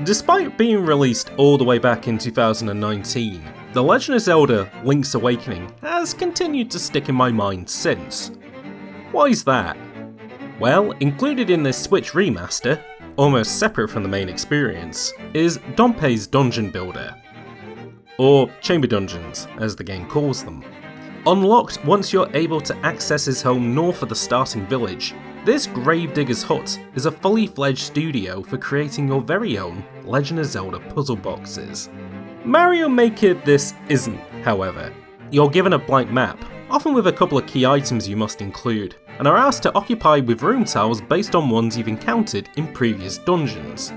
Despite being released all the way back in 2019, The Legend of Zelda Link's Awakening has continued to stick in my mind since. Why is that? Well, included in this Switch remaster, almost separate from the main experience, is Dompe's Dungeon Builder, or Chamber Dungeons as the game calls them. Unlocked once you're able to access his home north of the starting village, this Gravedigger's Hut is a fully fledged studio for creating your very own Legend of Zelda puzzle boxes. Mario Maker this isn't, however. You're given a blank map, often with a couple of key items you must include, and are asked to occupy with room tiles based on ones you've encountered in previous dungeons.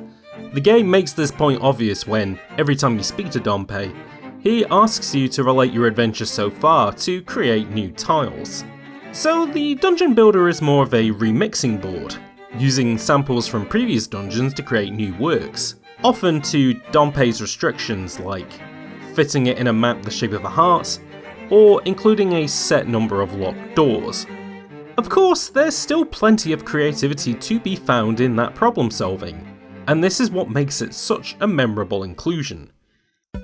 The game makes this point obvious when, every time you speak to Dompe, he asks you to relate your adventure so far to create new tiles. So the Dungeon Builder is more of a remixing board, using samples from previous dungeons to create new works, often to Dompe's restrictions like fitting it in a map the shape of a heart, or including a set number of locked doors. Of course, there's still plenty of creativity to be found in that problem solving, and this is what makes it such a memorable inclusion.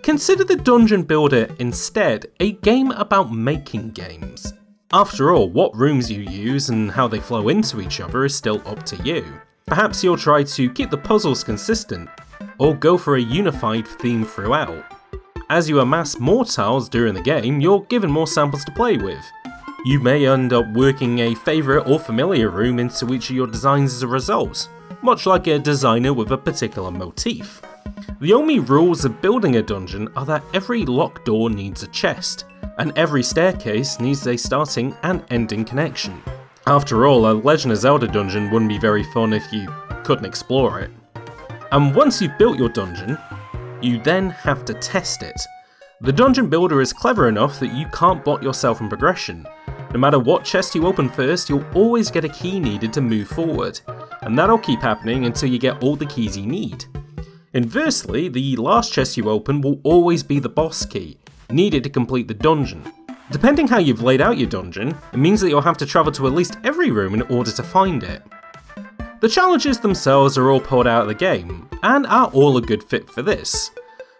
Consider the Dungeon Builder instead a game about making games. After all, what rooms you use and how they flow into each other is still up to you. Perhaps you'll try to keep the puzzles consistent, or go for a unified theme throughout. As you amass more tiles during the game, you're given more samples to play with. You may end up working a favourite or familiar room into each of your designs as a result, much like a designer with a particular motif. The only rules of building a dungeon are that every locked door needs a chest, and every staircase needs a starting and ending connection. After all, a Legend of Zelda dungeon wouldn't be very fun if you couldn't explore it. And once you've built your dungeon, you then have to test it. The Dungeon Builder is clever enough that you can't block yourself from progression. No matter what chest you open first, you'll always get a key needed to move forward, and that'll keep happening until you get all the keys you need. Inversely, the last chest you open will always be the boss key, needed to complete the dungeon. Depending how you've laid out your dungeon, it means that you'll have to travel to at least every room in order to find it. The challenges themselves are all pulled out of the game, and are all a good fit for this.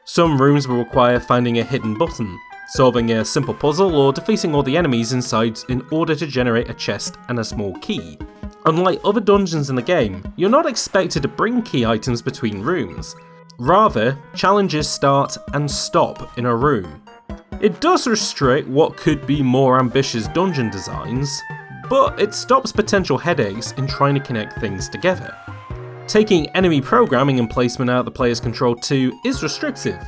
Some rooms will require finding a hidden button, solving a simple puzzle, or defeating all the enemies inside in order to generate a chest and a small key. Unlike other dungeons in the game, you're not expected to bring key items between rooms. Rather, challenges start and stop in a room. It does restrict what could be more ambitious dungeon designs, but it stops potential headaches in trying to connect things together. Taking enemy programming and placement out of the player's control too is restrictive,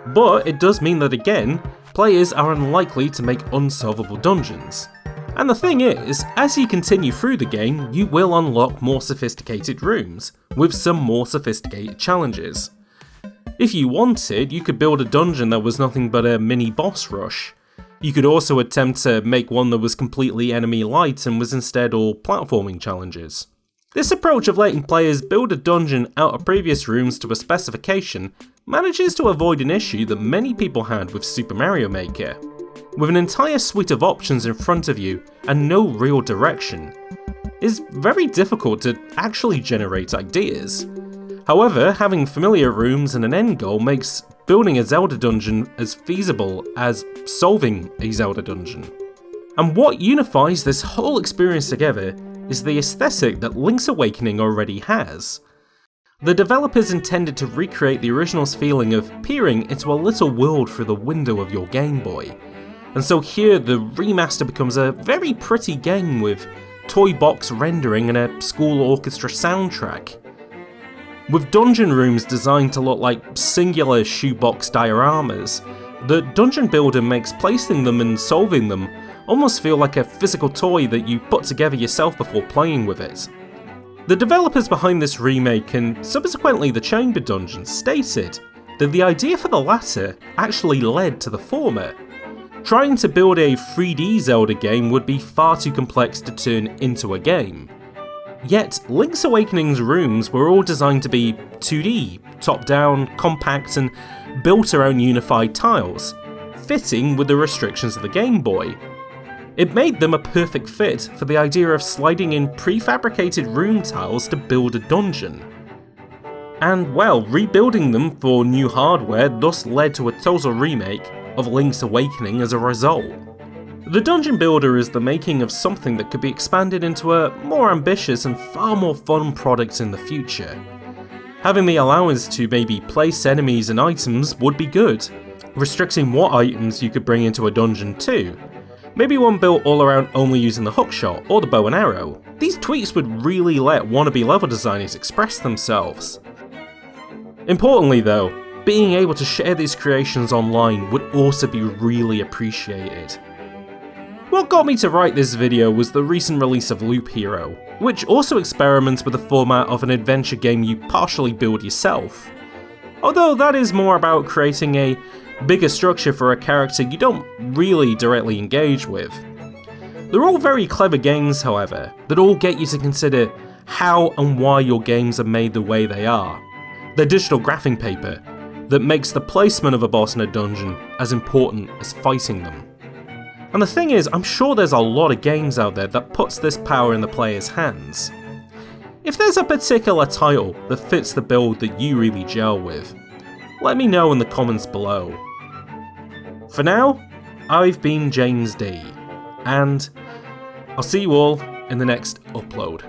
but it does mean that again, players are unlikely to make unsolvable dungeons. And the thing is, as you continue through the game, you will unlock more sophisticated rooms, with some more sophisticated challenges. If you wanted, you could build a dungeon that was nothing but a mini boss rush. You could also attempt to make one that was completely enemy light and was instead all platforming challenges. This approach of letting players build a dungeon out of previous rooms to a specification manages to avoid an issue that many people had with Super Mario Maker. With an entire suite of options in front of you and no real direction, it's very difficult to actually generate ideas. However, having familiar rooms and an end goal makes building a Zelda dungeon as feasible as solving a Zelda dungeon. And what unifies this whole experience together is the aesthetic that Link's Awakening already has. The developers intended to recreate the original's feeling of peering into a little world through the window of your Game Boy. And so here the remaster becomes a very pretty game with toy box rendering and a school orchestra soundtrack. With dungeon rooms designed to look like singular shoebox dioramas, the Dungeon Builder makes placing them and solving them almost feel like a physical toy that you put together yourself before playing with it. The developers behind this remake and subsequently the Chamber Dungeons stated that the idea for the latter actually led to the former. Trying to build a 3D Zelda game would be far too complex to turn into a game. Yet, Link's Awakening's rooms were all designed to be 2D, top-down, compact, and built around unified tiles, fitting with the restrictions of the Game Boy. It made them a perfect fit for the idea of sliding in prefabricated room tiles to build a dungeon. and well, rebuilding them for new hardware thus led to a total remake of Link's Awakening as a result. The Dungeon Builder is the making of something that could be expanded into a more ambitious and far more fun product in the future. Having the allowance to maybe place enemies and items would be good, restricting what items you could bring into a dungeon too. Maybe one built all around only using the hookshot or the bow and arrow. These tweaks would really let wannabe level designers express themselves. Importantly though, being able to share these creations online would also be really appreciated. What got me to write this video was the recent release of Loop Hero, which also experiments with the format of an adventure game you partially build yourself. Although that is more about creating a bigger structure for a character you don't really directly engage with. They're all very clever games, however, that all get you to consider how and why your games are made the way they are. They're digital graphing paper that makes the placement of a boss in a dungeon as important as fighting them. And the thing is, I'm sure there's a lot of games out there that puts this power in the player's hands. If there's a particular title that fits the build that you really gel with, let me know in the comments below. For now, I've been James D, and I'll see you all in the next upload.